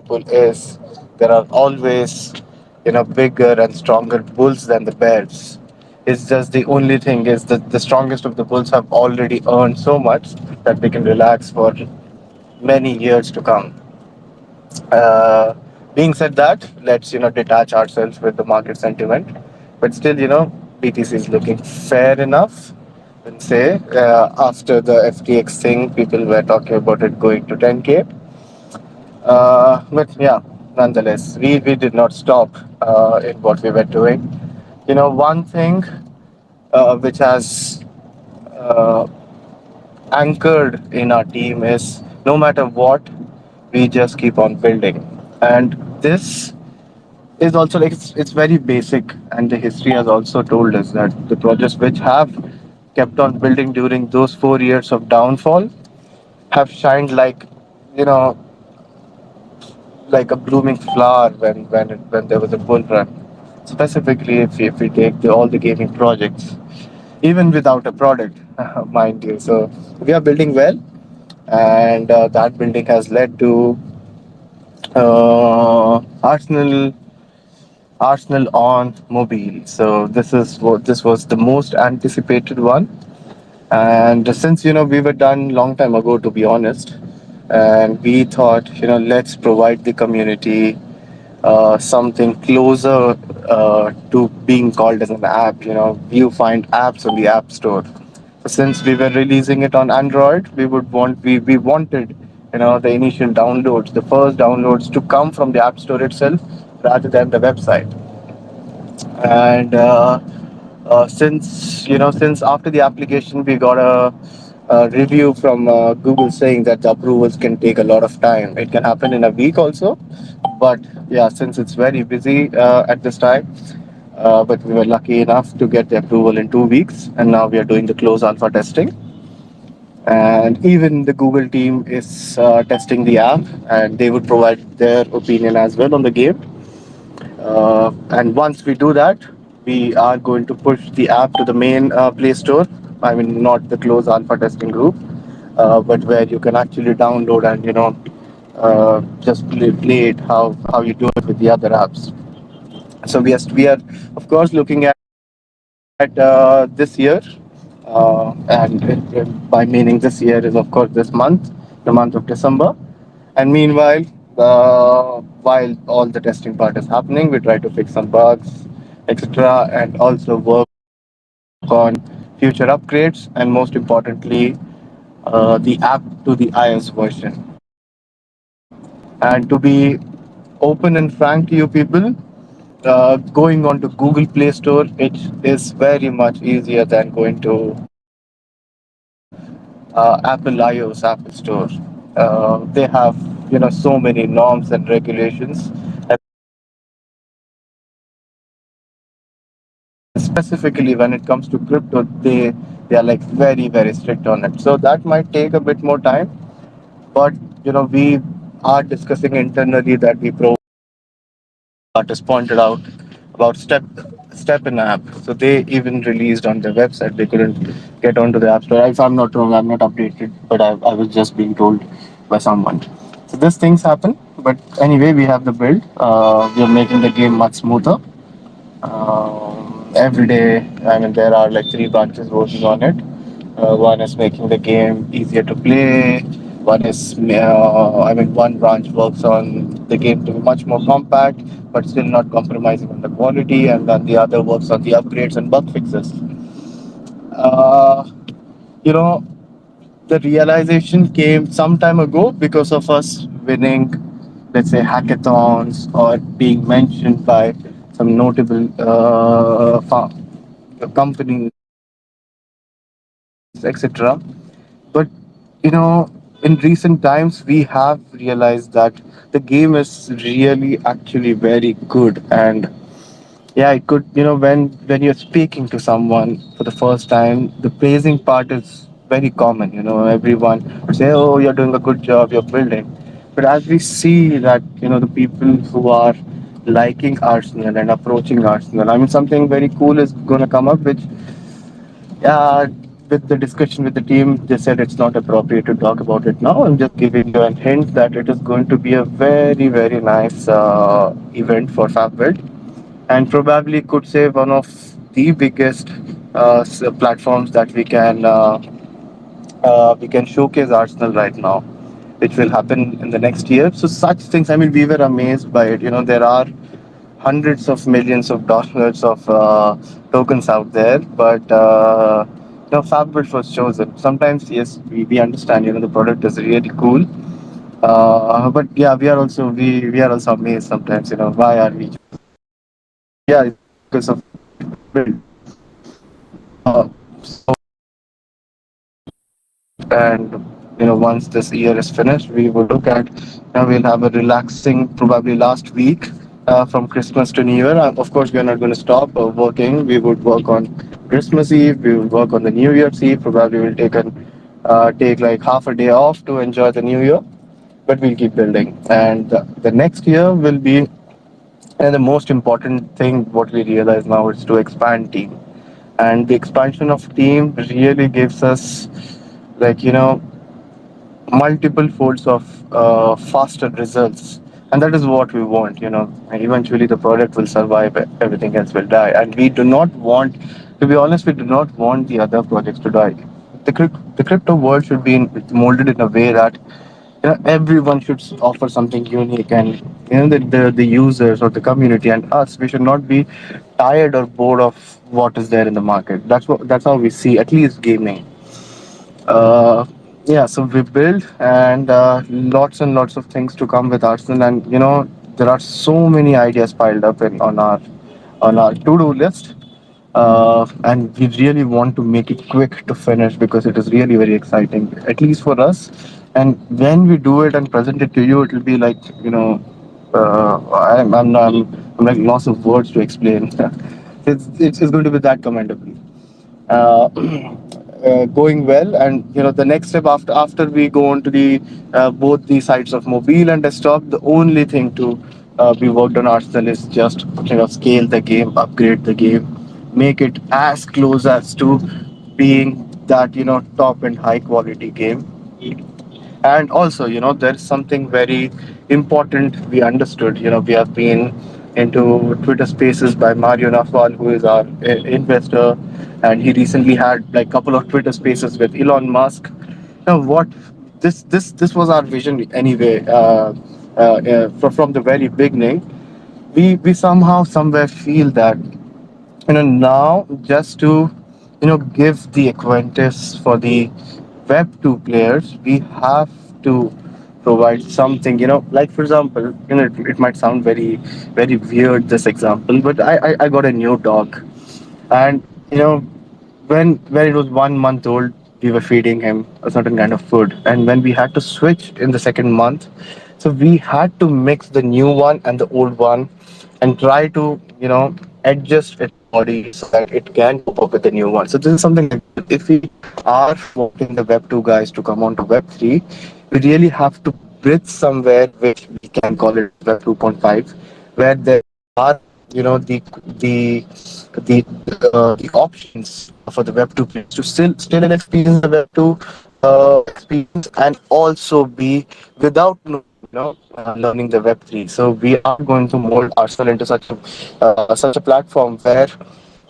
Bull is there are always bigger and stronger bulls than the bears. It's just the only thing is that the strongest of the bulls have already earned so much that they can relax for many years to come. Uh, Being said that, let's detach ourselves with the market sentiment, but still BTC is looking fair enough. And say after the FTX thing, people were talking about it going to 10K. But yeah, nonetheless, we did not stop in what we were doing. One thing which has uh, anchored in our team is no matter what, we just keep on building. And this is also like it's very basic, and the history has also told us that the projects which have kept on building during those 4 years of downfall have shined you know like a blooming flower when there was a bull run. Specifically, if we take all the gaming projects, even without a product, mind you. So we are building well, and that building has led to Arsenal on mobile. So this was the most anticipated one, and since we were done long time ago, to be honest, and we thought let's provide the community something closer to being called as an app. You find apps on the App Store. So since we were releasing it on Android, we wanted the initial downloads, the first downloads to come from the App Store itself rather than the website. And since after the application we got a review from Google saying that the approvals can take a lot of time. It can happen in a week also, but yeah, since it's very busy at this time, but we were lucky enough to get the approval in 2 weeks, and now we are doing the close alpha testing. And even the Google team is testing the app, and they would provide their opinion as well on the game. And once we do that, we are going to push the app to the main Play Store. I mean, not the closed alpha testing group, but where you can actually download and just play it how you do it with the other apps. So we are of course looking at this year, and by meaning this year is of course this month, the month of December. And meanwhile, while all the testing part is happening, we try to fix some bugs, etc., and also work on future upgrades, and most importantly, the app to the iOS version. And to be open and frank to you people, going on to Google Play Store, it is very much easier than going to Apple iOS, Apple Store. They have so many norms and regulations, and specifically when it comes to crypto, they are like very strict on it. So that might take a bit more time, but we are discussing internally that we provide artist pointed out about Step in app. So they even released on their website. They couldn't get onto the app store. If I'm not wrong, I'm not updated, but I was just being told by someone. So these things happen. But anyway, we have the build. We are making the game much smoother. Every day, I mean, there are like three branches working on it. One is making the game easier to play. One branch works on the game to be much more compact, but still not compromising on the quality, and then the other works on the upgrades and bug fixes. Uh, you know, the realization came some time ago because of us winning, let's say, hackathons or being mentioned by some notable companies, etc. But in recent times, we have realized that the game is really actually very good. And yeah, it could, when you're speaking to someone for the first time, the praising part is very common. Everyone would say, "Oh, you're doing a good job. You're building." But as we see that, the people who are liking Arsenal and approaching Arsenal, I mean, something very cool is going to come up, which, yeah, with the discussion with the team, they said it's not appropriate to talk about it now. I'm just giving you a hint that it is going to be a very, very nice event for Fabwelt, and probably could say one of the biggest platforms that we can showcase Arsenal right now, which will happen in the next year. So such things, I mean, we were amazed by it. You know, there are hundreds of millions of dollars of tokens out there, but Fabric was chosen. Sometimes, yes, we understand. You know, the product is really cool, but yeah, we are also amazed sometimes. You know, why are we chosen? Yeah, it's because of build. So and once this year is finished, we will look at, we'll have a relaxing probably last week from Christmas to New Year. Of course, we are not going to stop working. We would work on Christmas Eve, we will work on the New Year's Eve. Probably we'll take like half a day off to enjoy the New Year, but we'll keep building. And the next year will be, and the most important thing what we realize now is to expand team. And the expansion of team really gives us, like, multiple folds of faster results, and that is what we want. And eventually the product will survive, everything else will die, and we do not want, to be honest, we do not want the other projects to die. The crypto world should be molded in a way that everyone should offer something unique, and the users or the community and us, we should not be tired or bored of what is there in the market. That's how we see at least gaming. uh, yeah, so we build, and lots and lots of things to come with Arsenal, and there are so many ideas piled up on our to-do list, and we really want to make it quick to finish because it is really very exciting, at least for us. And when we do it and present it to you, it will be like, I'm like loss of words to explain. It's going to be that commendable. uh, going well. And the next step after we go on to the both the sides of mobile and desktop, the only thing to be worked on Arsenal is just scale the game, upgrade the game, make it as close as to being that top and high quality game. And also, there's something very important we understood. We have been into Twitter Spaces by Mario Nafal, who is our investor, and he recently had like couple of Twitter Spaces with Elon Musk. What this was our vision anyway. From the very beginning, we somehow somewhere feel that now, just to give the acquaintance for the web 2 players, we have to provide something, like for example, it might sound very very weird, this example, but I got a new dog. And when it was 1 month old, we were feeding him a certain kind of food, and when we had to switch in the second month, so we had to mix the new one and the old one and try to adjust its body so that it can cope up with the new one. So this is something like that. If we are wanting the web 2 guys to come on to web 3, we really have to bridge somewhere which we can call it web 2.5, where there are the the options for the web 2 players to still experience the web 2 experience, and also be without learning the web 3. So we are going to mold ourselves into such a platform where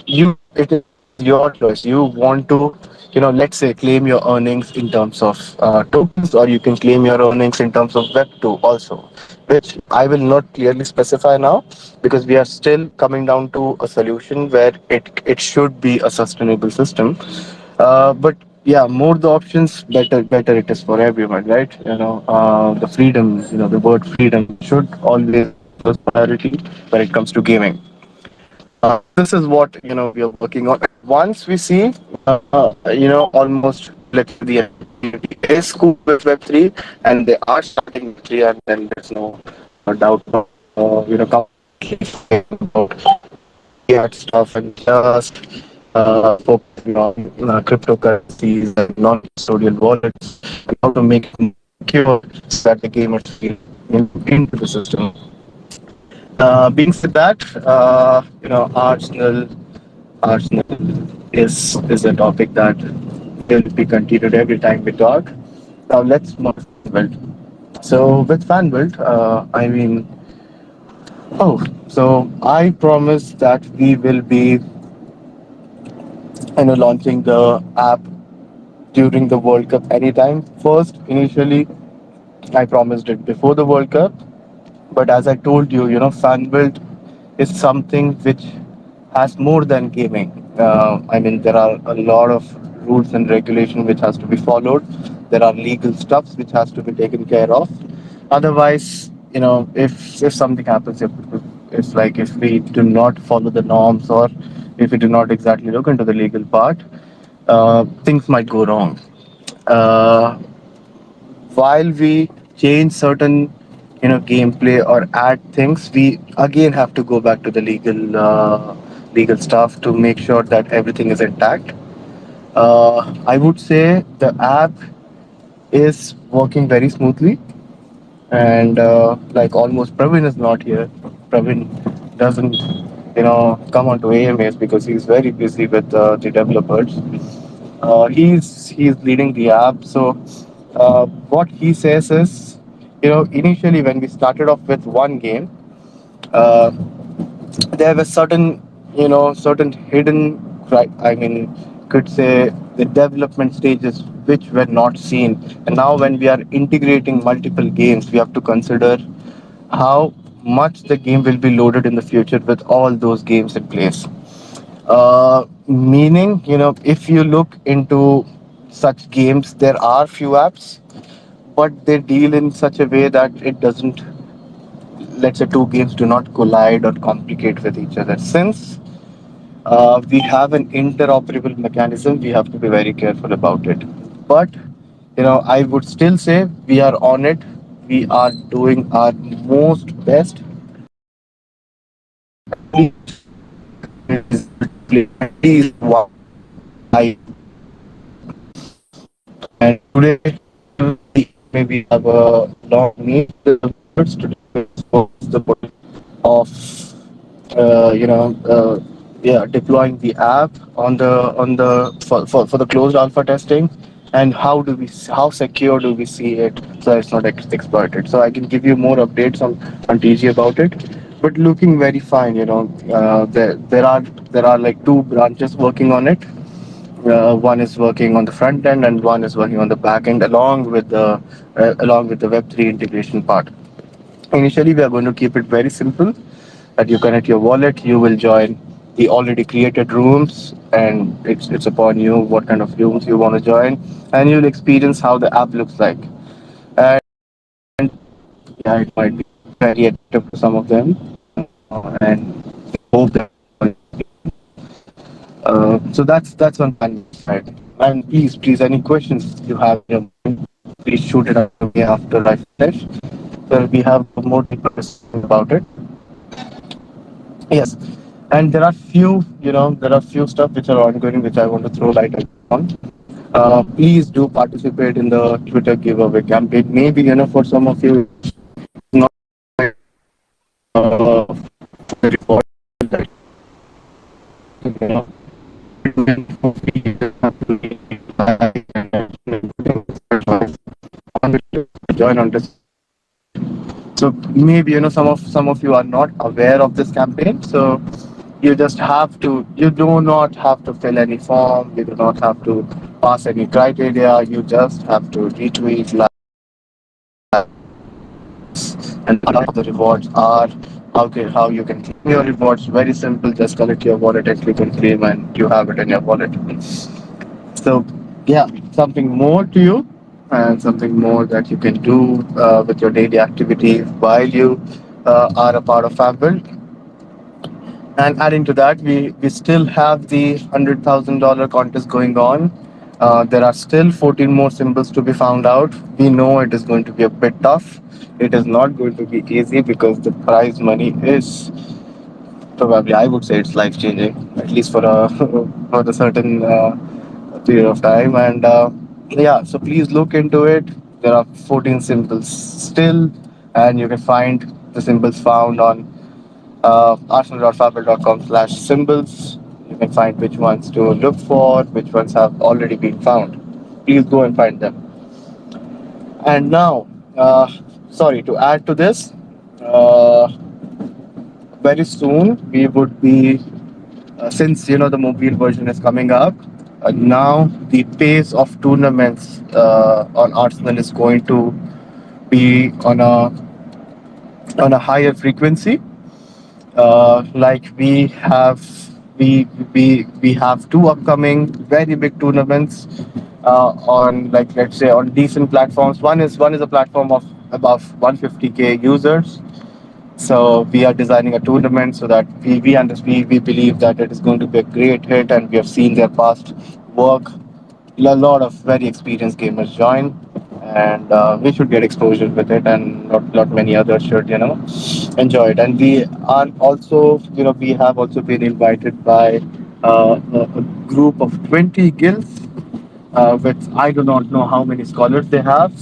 it is your choice. You want to, let's say, claim your earnings in terms of tokens, or you can claim your earnings in terms of web 2 also, which I will not clearly specify now, because we are still coming down to a solution where it should be a sustainable system. But yeah, more the options, better it is for everyone, right? The freedom, the word freedom should always be the first priority when it comes to gaming. So this is what we are working on. Once we see, almost, let's say, the entire community is cool with Web3, and they are starting Web3, and then there's no doubt of completely fine about fiat stuff and just focusing on cryptocurrencies and non-custodial wallets, and how to make it more secure so that the gamers feel into the system. Being said that, Arsenal is a topic that will be continued every time we talk. Now let's move to Fanbuild. So with Fanbuild, so I promise that we will be, launching the app during the World Cup anytime. First, initially, I promised it before the World Cup, but as I told you, Fanbuild is something which has more than gaming. There are a lot of rules and regulation which has to be followed. There are legal stuffs which has to be taken care of. Otherwise, if something happens, if we do not follow the norms, or if we do not exactly look into the legal part, things might go wrong. Uh, while we change certain gameplay or add things, we again have to go back to the legal stuff to make sure that everything is intact. I would say the app is working very smoothly, and like almost Praveen is not here. Praveen doesn't come onto AMAs because he's very busy with the developers. He's leading the app. So what he says is, initially when we started off with one game, uh, there were certain hidden, right? Could say the development stages which were not seen. And now when we are integrating multiple games, we have to consider how much the game will be loaded in the future with all those games in place. Meaning, if you look into such games, there are few apps, but they deal in such a way that it doesn't, let's say, two games do not collide or complicate with each other. Since we have an interoperable mechanism, we have to be very careful about it. But, I would still say we are on it. We are doing our most best at least one live. And today, maybe have a long meet with the developers to discuss the point of deploying the app for the closed alpha testing, and how secure do we see it so it's not exploited. So I can give you more updates on TG about it, but looking very fine. There are like two branches working on it. One is working on the front end and one is working on the back end, along with the Web3 integration part. Initially, we are going to keep it very simple. That you connect your wallet, you will join the already created rooms, and it's upon you what kind of rooms you want to join, and you'll experience how the app looks like. And yeah, it might be very addictive to some of them, and hope that. So that's on my side. And please, any questions you have in your mind, please shoot it out to me after I finish. So we have more deeper discussion about it. Yes, and there are few stuff which are ongoing which I want to throw light on. Please do participate in the Twitter giveaway campaign. Maybe for some of you, it's not the reward that you know for free. You just have to like and join on this. So maybe some of you are not aware of this campaign. So you do not have to fill any form. You do not have to pass any criteria. You just have to retweet, like, and the rewards are how you can claim your rewards. Very simple. Just collect your wallet and click on claim, and you have it in your wallet. So yeah, something more to you, and something more that you can do with your daily activity while you are a part of Fabwelt. And adding to that, we still have the $100,000 contest going on. There are still 14 more symbols to be found out. We know it is going to be a bit tough. It is not going to be easy because the prize money is probably, I would say, it's life changing, at least for a for a certain period of time. And yeah, so please look into it. There are 14 symbols still, and you can find the symbols found on arsenal.fabel.com/symbols. and find which ones to look for, which ones have already been found. Please go and find them. And now, sorry, to add to this, uh, very soon we would be, since the mobile version is coming up, now the pace of tournaments on Arsenal is going to be on a higher frequency. Like we have two upcoming very big tournaments on, like, let's say, on decent platforms. One is a platform of above 150K users. So we are designing a tournament so that we believe that it is going to be a great hit, and we have seen their past work. A lot of very experienced gamers join, and we should get exposure with it, and not many others should enjoy it. And we are also, we have also been invited by a group of 20 guilds, with I do not know how many scholars they have,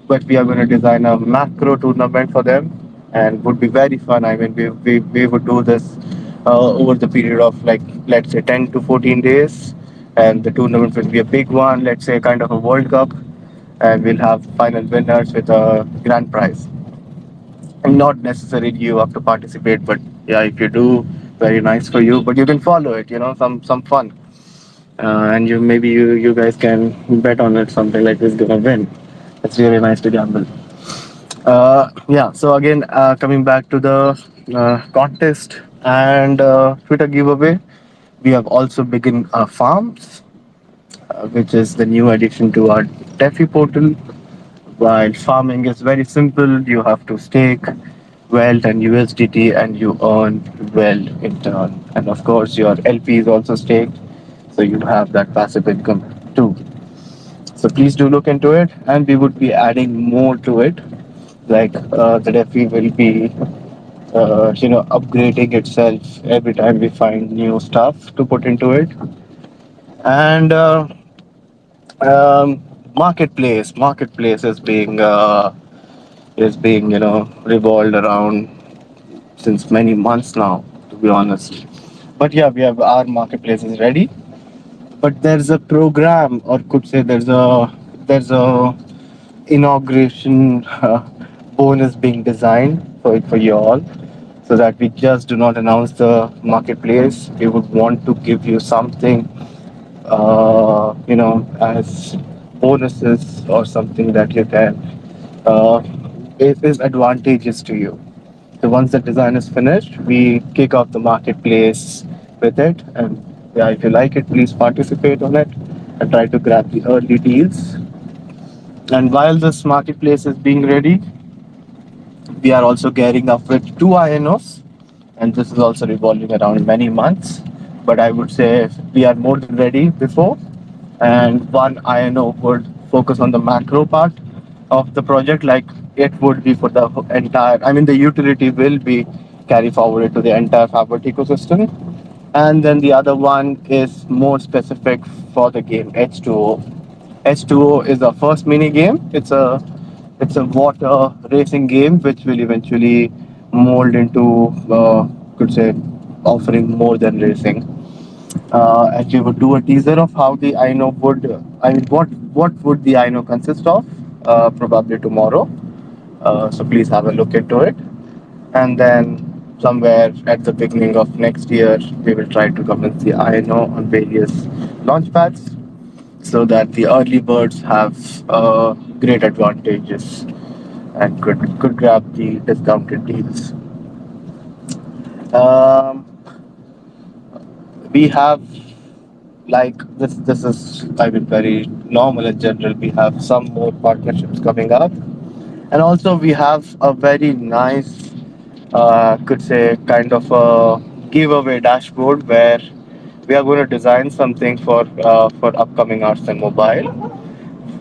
but we are going to design a macro tournament for them, and would be very fun. I mean, we would do this over the period of, like, let's say 10 to 14 days, and the tournament will be a big one, let's say kind of a World Cup, and we'll have final winners with a grand prize. And not necessarily you have to participate, but yeah, if you do, very nice for you. But you can follow it, some fun, and you guys can bet on it, something like this gonna win. It's really nice to gamble. Yeah. So again, coming back to the contest and Twitter giveaway, we have also begun farms, which is the new addition to our DeFi portal. While farming is very simple, you have to stake wealth and USDT, and you earn wealth in turn. And of course, your LP is also staked, so you have that passive income too. So please do look into it, and we would be adding more to it. Like, the DeFi will be, upgrading itself every time we find new stuff to put into it. And marketplace is being revolved around since many months now, to be honest. But yeah, we have our marketplace is ready, but there's a program, or could say there's a inauguration bonus being designed for you all, so that we just do not announce the marketplace. We would want to give you something, as bonuses, or something that you can, uh, is advantageous to you. So once the design is finished, we kick off the marketplace with it, and yeah, if you like it, please participate on it and try to grab the early deals. And while this marketplace is being ready, we are also gearing up with two INOs, and this is also revolving around many months. But I would say we are more than ready before, and one INO would focus on the macro part of the project, like it would be for the entire. I mean, the utility will be carry forward to the entire Fabwelt ecosystem, and then the other one is more specific for the game H2O. H2O is the first mini game. It's a water racing game which will eventually mold into, could say, offering more than racing. And we would do a teaser of how the INO would. I mean, what would the INO consist of? Probably tomorrow. So please have a look into it, and then somewhere at the beginning of next year, we will try to commence the INO on various launch pads, so that the early birds have great advantages and could grab the discounted deals. Um, we have, like, this is, I mean, very normal in general. We have some more partnerships coming up, and also we have a very nice, could say, kind of a giveaway dashboard where we are going to design something for upcoming Arts and Mobile,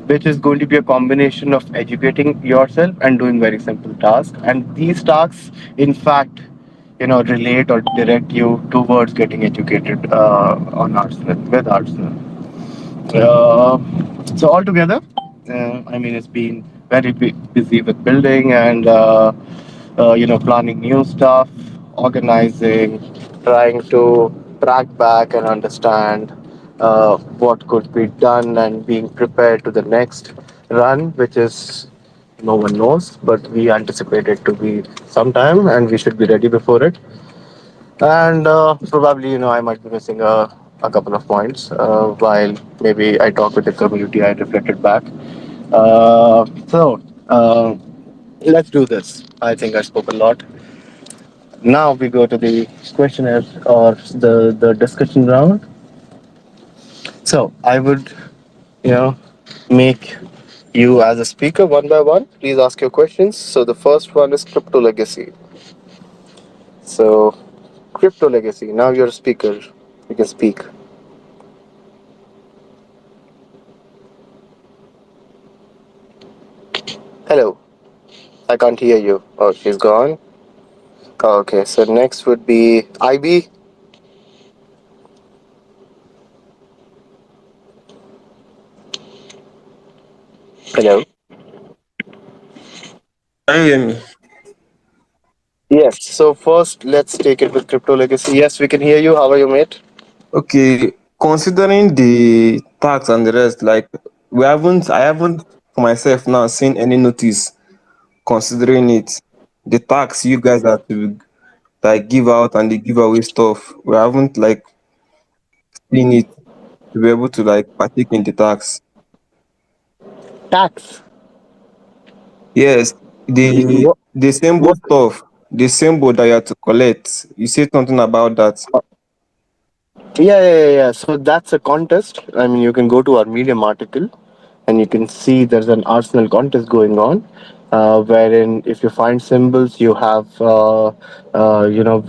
which is going to be a combination of educating yourself and doing very simple tasks. And these tasks, in fact, relate or direct you towards getting educated on Arsenal, with Arsenal. Uh, so altogether, I mean, it's been very busy with building and planning new stuff, organizing, trying to track back and understand what could be done and being prepared to the next run, which is no one knows, but we anticipate it to be sometime and we should be ready before it. And probably, I might be missing a couple of points while maybe I talk with the community, I reflected back. So let's do this. I think I spoke a lot. Now we go to the questionnaire or the discussion round. So I would, you know, make you as a speaker one by one. Please ask your questions. So the first one is crypto legacy. So crypto legacy. Now you're a speaker. You can speak. Hello. I can't hear you. Oh, she's gone. Oh, okay. So next would be IB. Hello. Can you hear me? Yes. So first, let's take it with crypto legacy. Yes, we can hear you. How are you, mate? Okay, considering the tax and the rest, like I haven't for myself now seen any notice considering it. The tax you guys have to like give out and the giveaway stuff. We haven't like seen it to be able to like partake in the tax. Tax. Yes, What? the symbol What? stuff, the symbol that you have to collect. You said something about that. Yeah. So that's a contest. I mean, you can go to our Medium article and you can see there's an Arsenal contest going on, wherein if you find symbols, you have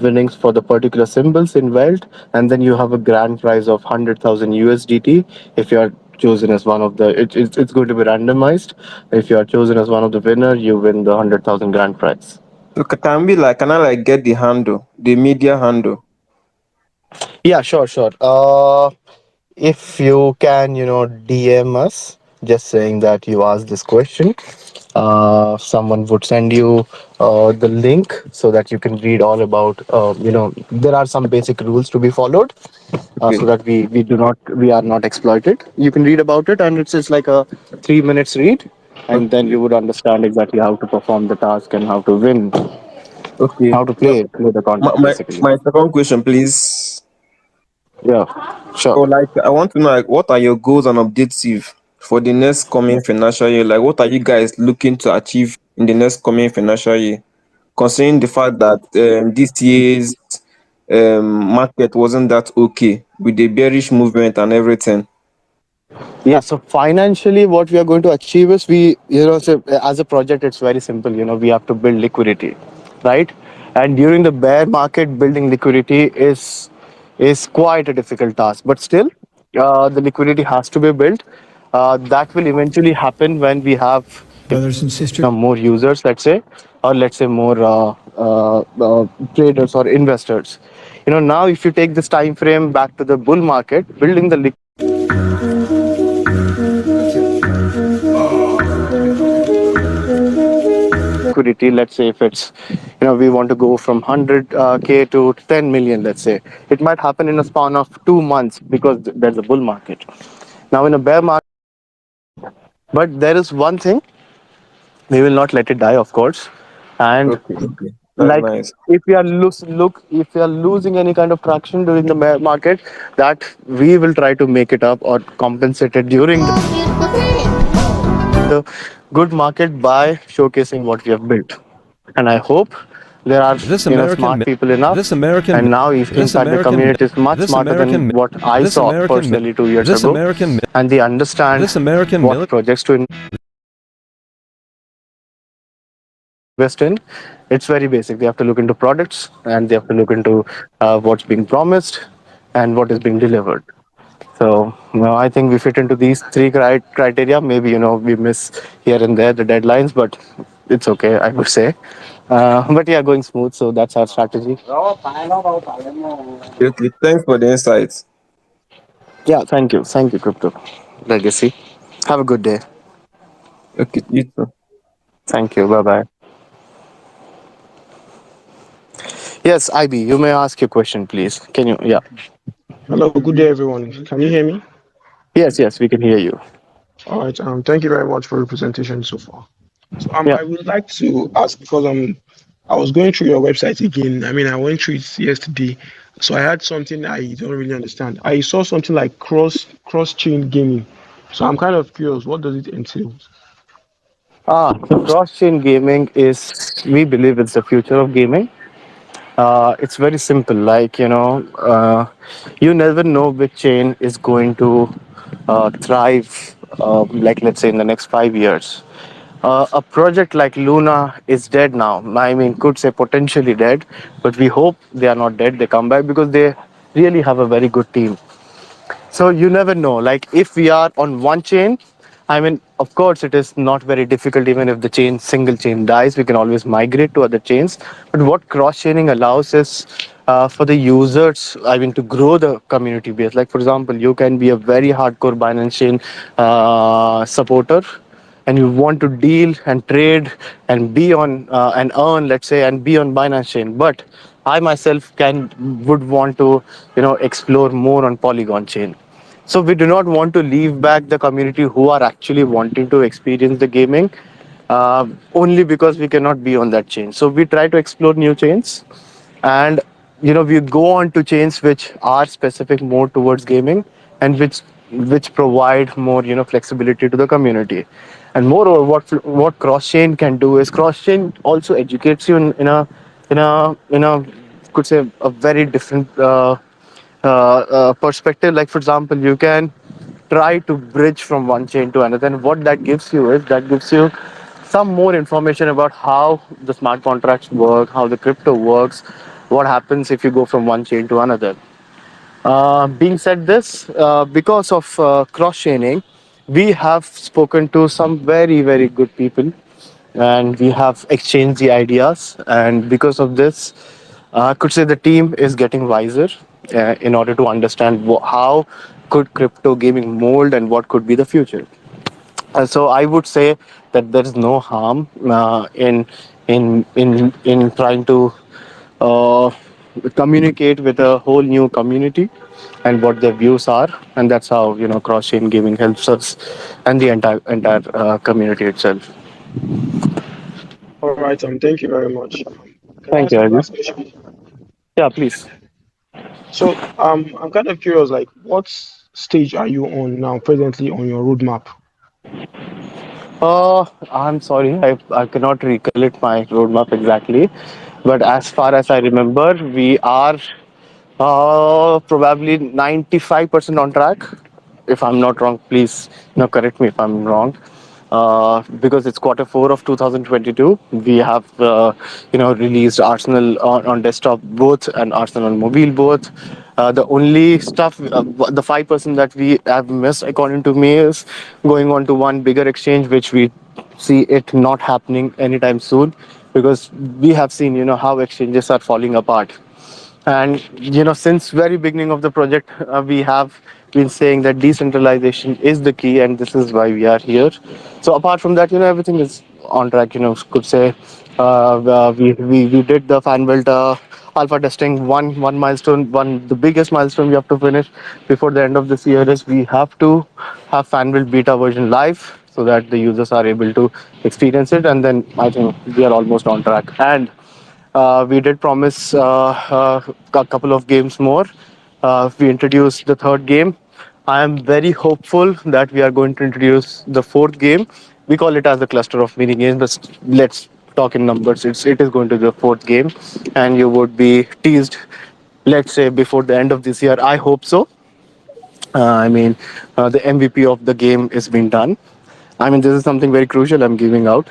winnings for the particular symbols in Welt, and then you have a grand prize of 100,000 USDT if you are chosen as one of the. It's going to be randomized. If you are chosen as one of the winner, you win the 100,000 grand prize. So can I like get the handle, the media handle? Yeah, sure. If you can, DM us just saying that you asked this question, someone would send you the link so that you can read all about, there are some basic rules to be followed so Okay. that we are not exploited. You can read about it and it's like a 3 minutes read and then Okay. you would understand exactly how to perform the task and how to win, Okay. how to play the My, contest my, basically. my second question, please. Yeah, sure. So, like, I want to know, like, what are your goals and objectives for the next coming financial year? Like, what are you guys looking to achieve in the next coming financial year? Considering the fact that this year's market wasn't that okay with the bearish movement and everything. Yeah, so financially, what we are going to achieve is so as a project, it's very simple. We have to build liquidity, right? And during the bear market, building liquidity is quite a difficult task. But still, the liquidity has to be built. That will eventually happen when we have Brothers and sisters. more users, let's say, or let's say more traders or investors. Now if you take this time frame back to the bull market, building the liquidity, let's say if it's we want to go from 100k to 10 million, let's say it might happen in a span of 2 months because there's a bull market. Now in a bear market, but there is one thing, we will not let it die, of course. And Okay, okay. That's like nice. if we are losing any kind of traction during the market, that we will try to make it up or compensate it during the good market by showcasing what we have built. And I hope there are This American smart myth, people enough. this American And myth, now, if, in this fact, the American myth, community is much this smarter than American myth, what I this saw American myth, personally 2 years this ago, American myth, and they understand this American what military. projects to invest in. It's very basic. They have to look into products and they have to look into what's being promised and what is being delivered. So I think we fit into these three criteria. Maybe we miss here and there the deadlines, but it's okay, I would say. But yeah, going smooth. So that's our strategy. Okay, thanks for the insights. Yeah, thank you, Crypto Legacy. Have a good day. Okay, you too. Thank you. Bye bye. Yes, IB, you may ask your question, please. Can you? Yeah. Hello, good day, everyone. Can you hear me? Yes, yes, we can hear you. All right. Thank you very much for your presentation so far. So, Yeah. I would like to ask because I was going through your website again. I mean, I went through it yesterday, so I had something I don't really understand. I saw something like cross chain gaming. So, I'm kind of curious. What does it entail? So cross-chain gaming is, we believe it's the future of gaming. It's very simple. Like, you never know which chain is going to thrive. Like, let's say in the next 5 years, a project like Luna is dead now. I mean, could say potentially dead, but we hope they are not dead. They come back because they really have a very good team. So you never know. Like if we are on one chain, I mean, of course, it is not very difficult. Even if the single chain dies, we can always migrate to other chains. But what cross chaining allows is for the users, I mean, to grow the community base. Like for example, you can be a very hardcore Binance chain supporter, and you want to deal and trade and be on and earn, let's say, and be on Binance chain. But I myself can would want to explore more on Polygon chain. So we do not want to leave back the community who are actually wanting to experience the gaming only because we cannot be on that chain. So we try to explore new chains, and we go on to chains which are specific more towards gaming, and which provide more flexibility to the community. And moreover, what cross chain can do is cross chain also educates you in a could say a very different perspective. Like for example, you can try to bridge from one chain to another, and what that gives you is that gives you some more information about how the smart contracts work, how the crypto works, what happens if you go from one chain to another. Being said this, because of cross chaining, we have spoken to some very, very good people, and we have exchanged the ideas. And because of this, I could say the team is getting wiser in order to understand how could crypto gaming mold and what could be the future. So I would say that there is no harm in trying to uh, communicate with a whole new community and what their views are, and that's how cross chain gaming helps us and the entire community itself. All right. Thank you very much. Can I Thank ask you, my Ivy. last question? Yeah, please. So, I'm kind of curious. Like, what stage are you on now, presently on your roadmap? I'm sorry, I cannot recollect my roadmap exactly, but as far as I remember, we are probably 95% on track. If I'm not wrong, please correct me if I'm wrong. Because it's quarter 4 of 2022, we have released Arsenal on desktop both and Arsenal on mobile both. The only stuff, the 5% that we have missed, according to me, is going on to one bigger exchange, which we see it not happening anytime soon, because we have seen how exchanges are falling apart. And since very beginning of the project, we have been saying that decentralization is the key, and this is why we are here. So apart from that, everything is on track. Could say we did the Fanbelt alpha testing. One milestone, the biggest milestone we have to finish before the end of this year is we have to have Fanbelt beta version live so that the users are able to experience it. And then I think we are almost on track. And we did promise a couple of games more. We introduced the third game. I am very hopeful that we are going to introduce the fourth game. We call it as a cluster of mini games, but let's talk in numbers. It is going to be the fourth game, and you would be teased, let's say, before the end of this year. I hope so. I mean, the MVP of the game is being done. I mean, this is something very crucial I'm giving out,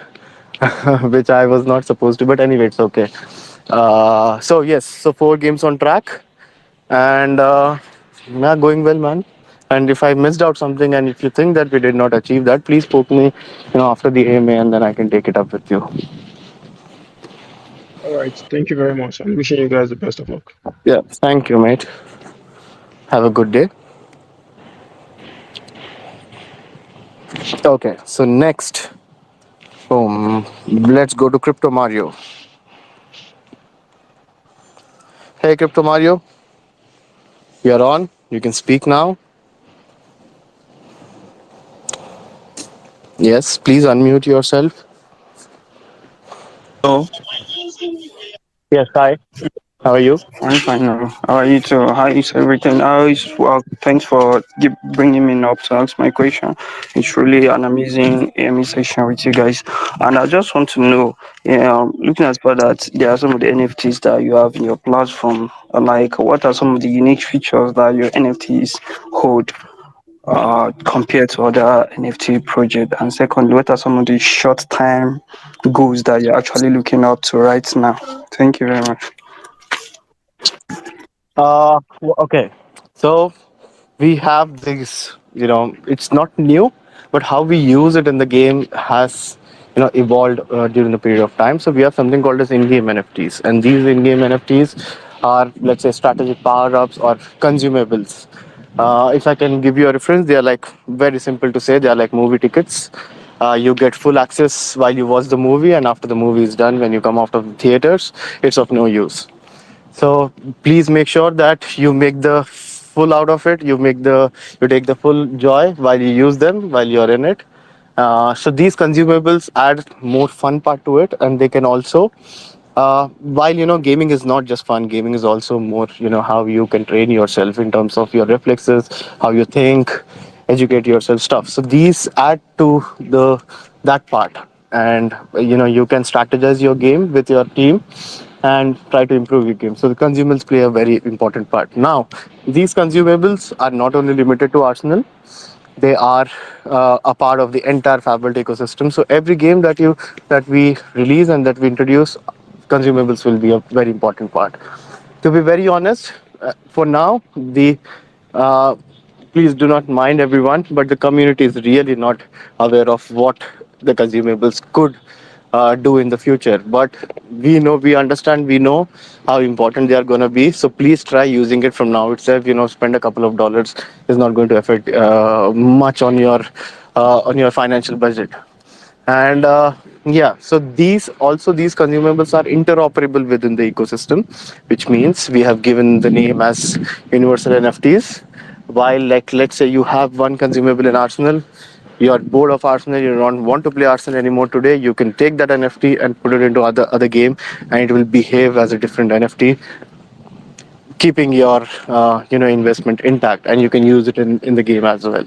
which I was not supposed to, but anyway, it's okay. So yes, so 4 games on track, and yeah, going well, man. And if I missed out something, and if you think that we did not achieve that, please poke me, after the AMA, and then I can take it up with you. All right. Thank you very much. I'm wishing you guys the best of luck. Yeah, thank you, mate. Have a good day. Okay, so next, let's go to Crypto Mario. Hey, Crypto Mario, you're on. You can speak now. Yes, please unmute yourself. Hello, Yes, hi. How are you? I'm fine now. How are you too? How is everything? Thanks for bringing me up to ask my question. It's really an amazing session with you guys. And I just want to know, looking at that, there are some of the NFTs that you have in your platform. Like, what are some of the unique features that your NFTs hold? Compared to other NFT projects? And secondly, what are some of the short time goals that you're actually looking up to right now? Thank you very much. Okay. So we have this, it's not new, but how we use it in the game has, evolved during the period of time. So we have something called as in-game NFTs, and these in-game NFTs are, let's say, strategic power-ups or consumables. If I can give you a reference, they are like very simple to say. They are like movie tickets. You get full access while you watch the movie, and after the movie is done, when you come out of the theaters, it's of no use. So please make sure that you make the full out of it. You take the full joy while you use them, while you're in it. So these consumables add more fun part to it, and they can also, while gaming is not just fun, gaming is also more, how you can train yourself in terms of your reflexes, how you think, educate yourself stuff. So these add to the that part, and you can strategize your game with your team and try to improve your game. So the consumables play a very important part. Now, these consumables are not only limited to Arsenal; they are a part of the entire Fabwelt ecosystem. So every game that we release and that we introduce, consumables will be a very important part. To be very honest, for now, the uh, please do not mind everyone, but the community is really not aware of what the consumables could do in the future. But we understand, we know how important they are going to be. So please try using it from now itself. Spend a couple of dollars is not going to affect much on your financial budget. And yeah, so these consumables are interoperable within the ecosystem, which means we have given the name as universal NFTs. While, like, let's say you have one consumable in Arsenal, you are bored of Arsenal, you don't want to play Arsenal anymore today, you can take that NFT and put it into other game, and it will behave as a different NFT, keeping your investment intact, and you can use it in the game as well.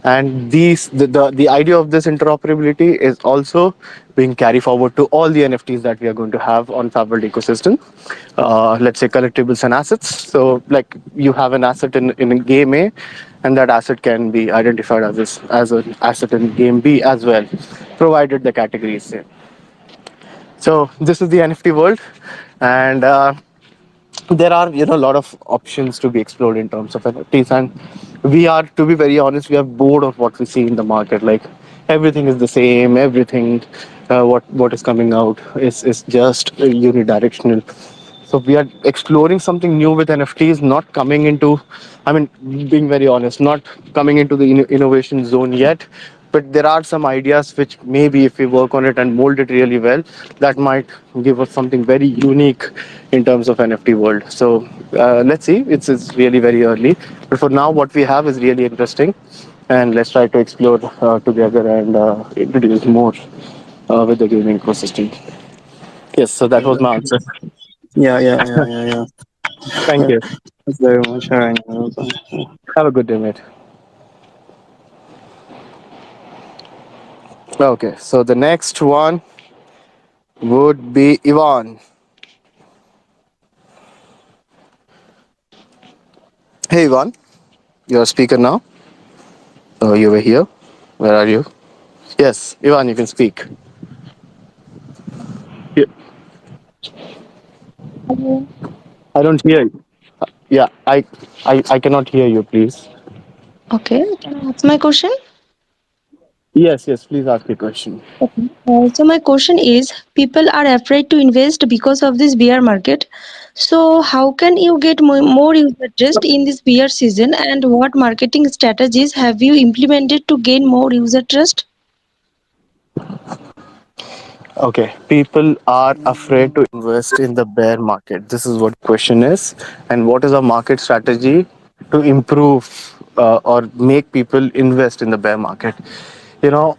And the idea of this interoperability is also being carried forward to all the NFTs that we are going to have on Fabwelt ecosystem. Let's say collectibles and assets. So like you have an asset in game A, and that asset can be identified as an asset in game B as well, provided the category is same. So this is the NFT world, and there are a lot of options to be explored in terms of NFTs, and we are, to be very honest, we are bored of what we see in the market. Like everything is the same, everything what is coming out is just unidirectional. So we are exploring something new with NFTs, not coming into, I mean, being very honest, not coming into the innovation zone yet. But there are some ideas which maybe if we work on it and mold it really well, that might give us something very unique in terms of NFT world. So let's see. It's really very early, but for now, what we have is really interesting, and let's try to explore together and introduce more with the gaming ecosystem. Yes. So that was my answer. Yeah. Thank you. Thanks very much. All right. Have a good day, mate. Okay, so the next one would be Ivan. Hey, Ivan, you're a speaker now. Oh, you were here. Where are you? Yes, Ivan, you can speak. Yeah, Hello. I don't hear you. Yeah, I cannot hear you, please. Okay, can I ask my question? Yes, yes, please ask your question. Okay. So my question is, people are afraid to invest because of this bear market. So how can you get more user trust in this bear season, and what marketing strategies have you implemented to gain more user trust? Okay, people are afraid to invest in the bear market. This is what question is, and what is our market strategy to improve or make people invest in the bear market? You know,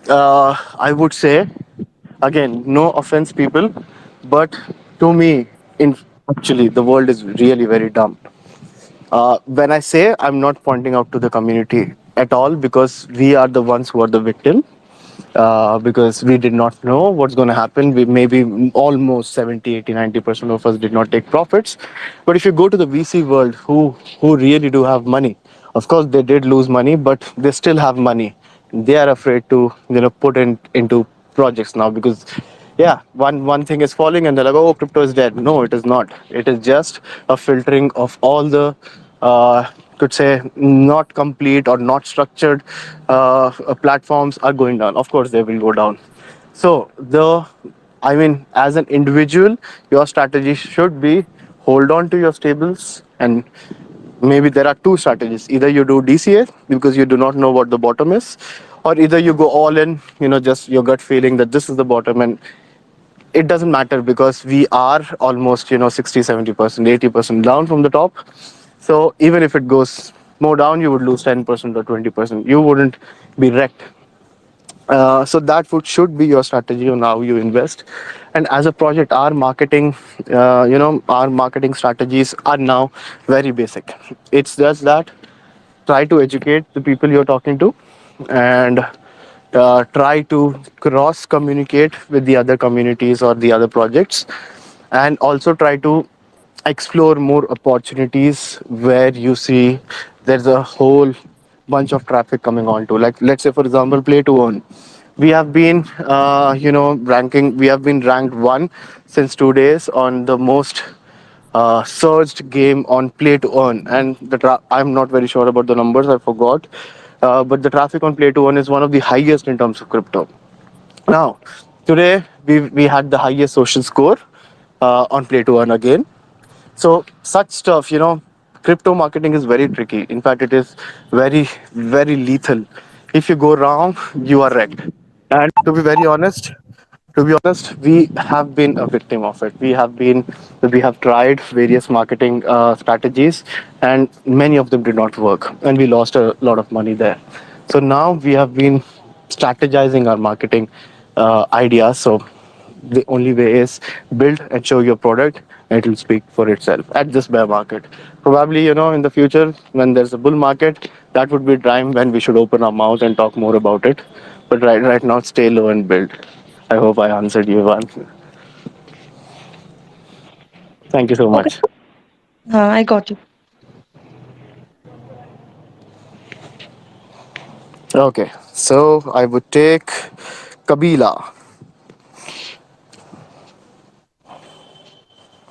I would say, again, no offense, people, but to me, in actually, the world is really very dumb. When I say, I'm not pointing out to the community at all, because we are the ones who are the victim, because we did not know what's going to happen. We maybe almost 70, 80, 90% of us did not take profits. But if you go to the VC world, who really do have money, of course they did lose money, but they still have money. They are afraid to put in into projects now, because yeah, one thing is falling and they're like, oh, crypto is dead. No, it is not. It is just a filtering of all the could say not complete or not structured platforms are going down. Of course they will go down. So I mean, as an individual, your strategy should be hold on to your stables, and maybe there are two strategies. Either you do DCA because you do not know what the bottom is, or either you go all in, just your gut feeling that this is the bottom, and it doesn't matter because we are almost 60, 70%, 80% down from the top. So even if it goes more down, you would lose 10% or 20%. You wouldn't be wrecked. So that should be your strategy on how you invest. And as a project, our marketing strategies are now very basic. It's just that try to educate the people you're talking to, and try to cross communicate with the other communities or the other projects, and also try to explore more opportunities where you see there's a whole bunch of traffic coming on to, like, let's say for example, play to earn. We have been ranking, we have been ranked one since 2 days on the most surged game on play to earn, and I'm not very sure about the numbers, I forgot, but the traffic on play to earn is one of the highest in terms of crypto. Now, today we had the highest social score on play to earn again. So such stuff, crypto marketing is very tricky. In fact, it is very, very lethal. If you go wrong, you are wrecked. And to be honest, we have been a victim of it. We have tried various marketing strategies, and many of them did not work, and we lost a lot of money there. So now we have been strategizing our marketing ideas. So the only way is build and show your product, and it will speak for itself at this bear market. Probably, in the future when there's a bull market, that would be a time when we should open our mouth and talk more about it. But right now, stay low and build. I hope I answered you, Ivan. Thank you so Okay. much. I got it. Okay, so I would take Kabila.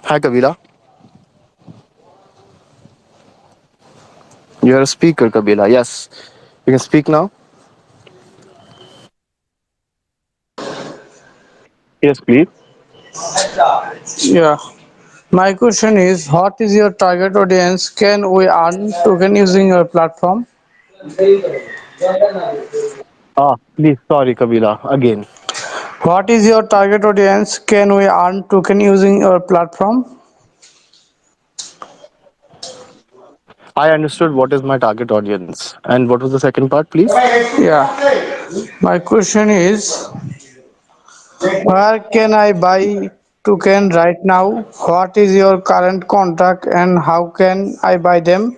Hi, Kabila. You're a speaker, Kabila. Yes, you can speak now. Yes, please. Yeah. My question is, what is your target audience? Can we earn token using your platform? Please, sorry, Kabila. Again, What is your target audience? Can we earn token using your platform? I understood what is my target audience. And what was the second part, please? Yeah. My question is, where can I buy token right now? What is your current contract and how can I buy them?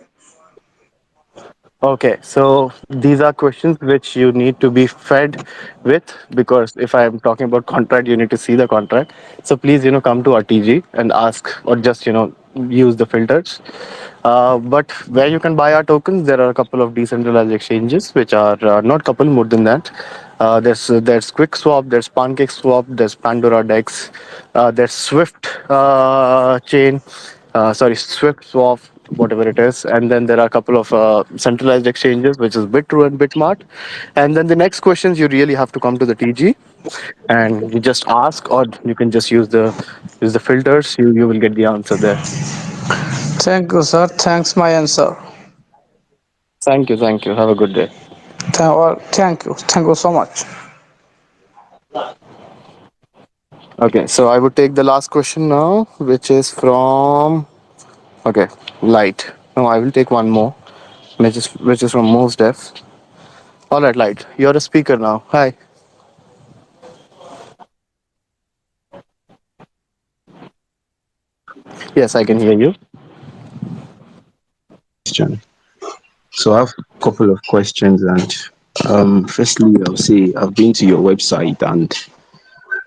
Okay, so these are questions which you need to be fed with, because if I am talking about contract, you need to see the contract. So please, come to RTG and ask, or just, use the filters. But where you can buy our tokens, there are a couple of decentralized exchanges, which are not couple, more than that. There's QuickSwap, there's PancakeSwap, there's Pandora Dex, there's Swift chain, sorry, Swift Swap, whatever it is. And then there are a couple of centralized exchanges, which is Bitrue and Bitmart. And then the next questions, you really have to come to the TG and you just ask, or you can just use the filters. You will get the answer there. Thank you, sir. Thanks my answer. Thank you, thank you. Have a good day. Thank you. Thank you so much. Okay, so I would take the last question now, which is from, okay, Light. No, I will take one more, which is from Most Def. All right, Light, you're a speaker now. Hi. Yes, I can hear you. Question. So I have a couple of questions, and firstly, I'll say I've been to your website and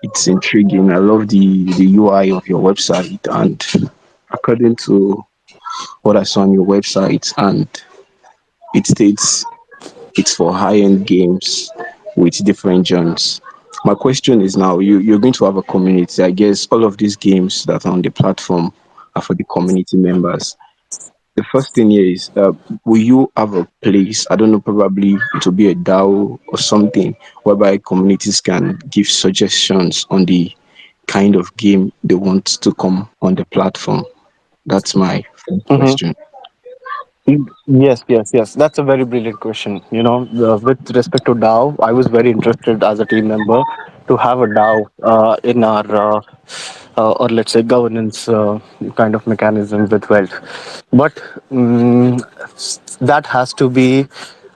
it's intriguing. I love the UI of your website, and according to what I saw on your website, and it states it's for high-end games with different genres. My question is now, you're going to have a community. I guess all of these games that are on the platform are for the community members. The first thing here is, will you have a place? I don't know, probably it will be a DAO or something whereby communities can give suggestions on the kind of game they want to come on the platform. That's my first Mm-hmm. question. Yes, yes, yes. That's a very brilliant question. With respect to DAO, I was very interested as a team member to have a DAO in our, or let's say, governance kind of mechanism with wealth. But that has to be,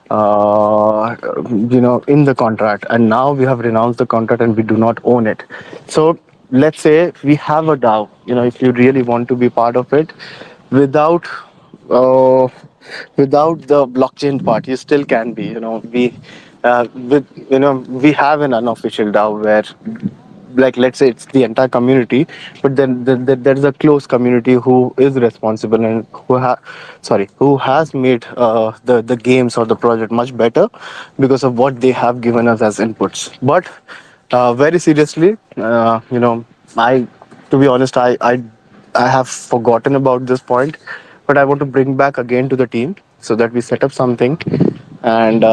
in the contract. And now we have renounced the contract and we do not own it. So let's say we have a DAO. If you really want to be part of it, without uh, without the blockchain part, you still can be. We have an unofficial DAO where, like, let's say it's the entire community, but then there's a close community who is responsible and who has made the games or the project much better because of what they have given us as inputs. But very seriously, I to be honest, I have forgotten about this point, but I want to bring back again to the team so that we set up something, and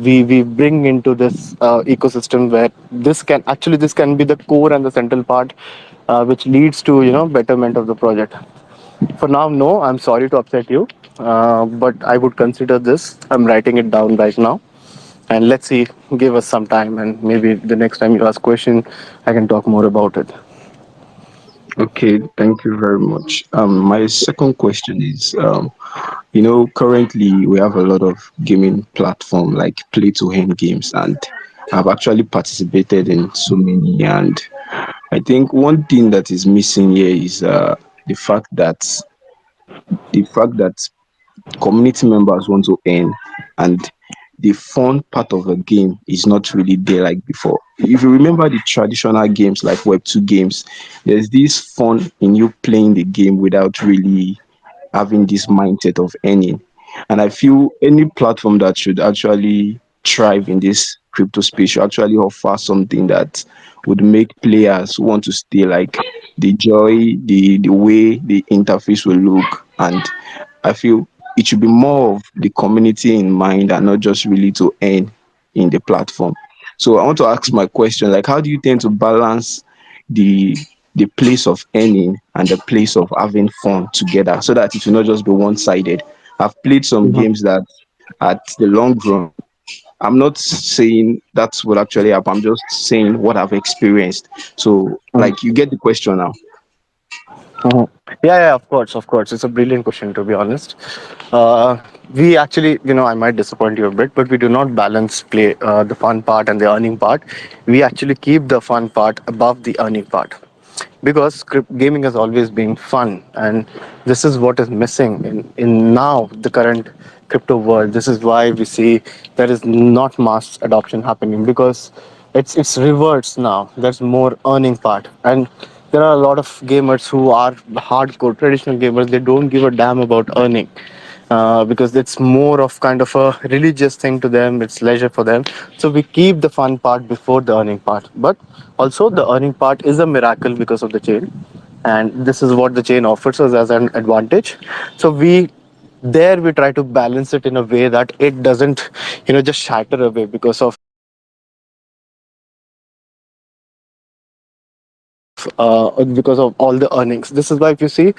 we bring into this ecosystem where this can be the core and the central part, which leads to betterment of the project. For now, no, I'm sorry to upset you, but I would consider this. I'm writing it down right now, and let's see. Give us some time, and maybe the next time you ask question, I can talk more about it. Okay, thank you very much. My second question is, currently we have a lot of gaming platform like play to earn games, and I've actually participated in so many. And I think one thing that is missing here is the fact that the fact that community members want to earn, and the fun part of a game is not really there like before. If you remember the traditional games like Web2 games, there's this fun in you playing the game without really having this mindset of earning. And I feel any platform that should actually thrive in this crypto space should actually offer something that would make players want to stay, like the joy, the way the interface will look. And I feel it should be more of the community in mind and not just really to earn in the platform. So I want to ask my question, like, how do you tend to balance the the place of earning and the place of having fun together so that it will not just be one-sided? I've played some Mhm. games that at the long run, I'm not saying that's what actually happened. I'm just saying what I've experienced. So like you get the question now. Mhm. Yeah, yeah, of course, of course. It's a brilliant question, to be honest. We actually, I might disappoint you a bit, but we do not balance play the fun part and the earning part. We actually keep the fun part above the earning part because gaming has always been fun, and this is what is missing in now the current crypto world. This is why we see there is not mass adoption happening because it's reverts now. There's more earning part, and there are a lot of gamers who are hardcore traditional gamers. They don't give a damn about earning, because it's more of kind of a religious thing to them. It's leisure for them. So we keep the fun part before the earning part. But also the earning part is a miracle because of the chain, and this is what the chain offers us as an advantage. So we try to balance it in a way that it doesn't just shatter away because of all the earnings. This is why if you see